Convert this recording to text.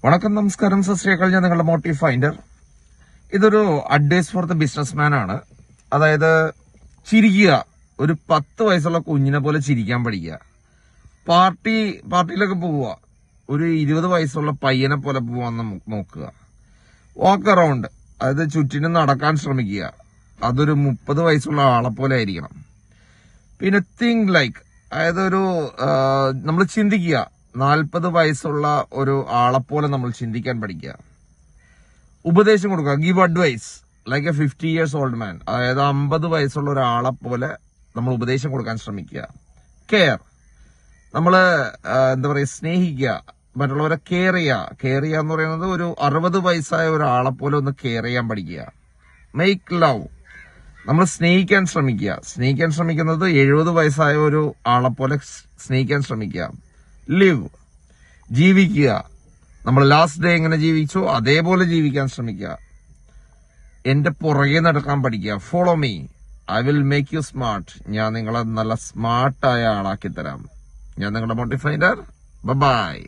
വണക്കം, നമസ്കാരം, സത് ശ്രീ അകാൽ. ഞാൻ നിങ്ങളുടെ മോട്ടീവ് ഫൈൻഡർ. ഇതൊരു അഡ്വൈസ് ഫോർ ദ ബിസിനസ്മാൻ ആണ്. അതായത് ചിരിക്കുക, ഒരു 10 വയസ്സുള്ള കുഞ്ഞിനെ പോലെ ചിരിക്കാൻ പഠിക്കുക. പാർട്ടിയിലൊക്കെ പോവുക, ഒരു 20 വയസ്സുള്ള പയ്യനെ പോലെ പോവാൻ നോക്കുക. വാക്ക് അറൗണ്ട്, അതായത് ചുറ്റിനും നടക്കാൻ ശ്രമിക്കുക, അതൊരു 30 വയസ്സുള്ള ആളെ പോലെ ആയിരിക്കണം. പിന്നെ തിങ്ക് ലൈക്ക്, അതായത് നമ്മൾ ചിന്തിക്കുക, 40 വയസ്സുള്ള ഒരു ആളെപ്പോലെ നമ്മൾ ചിന്തിക്കാൻ പഠിക്കുക. ഉപദേശം കൊടുക്കുക, give advice like a 50 years old man. അതായത് 50 വയസ്സുള്ള ഒരാളെ പോലെ നമ്മൾ ഉപദേശം കൊടുക്കാൻ ശ്രമിക്കുക. കെയർ, നമ്മള് എന്താ പറയുക, സ്നേഹിക്കുക, മറ്റുള്ളവരെ കെയർ ചെയ്യുക എന്ന് പറയുന്നത് ഒരു 60 വയസ്സായ ഒരാളെ പോലെ ഒന്ന് കെയർ ചെയ്യാൻ പഠിക്കുക. മേക്ക് ലവ്, നമ്മൾ സ്നേഹിക്കാൻ ശ്രമിക്കുന്നത് 70 വയസ്സായ ഒരു ആളെ പോലെ സ്നേഹിക്കാൻ ശ്രമിക്കുക. ലിവ്, ജീവിക്കുക, നമ്മൾ ലാസ്റ്റ് ഡേ എങ്ങനെ ജീവിച്ചോ അതേപോലെ ജീവിക്കാൻ ശ്രമിക്കുക. എന്റെ പുറകെ നടക്കാൻ പഠിക്കുക. Follow me, I will make you smart. ഞാൻ നിങ്ങളെ നല്ല സ്മാർട്ടായ ആളാക്കി തരാം. ഞാൻ നിങ്ങളുടെ മോട്ടിവ് ഫൈൻഡർ. ബൈ.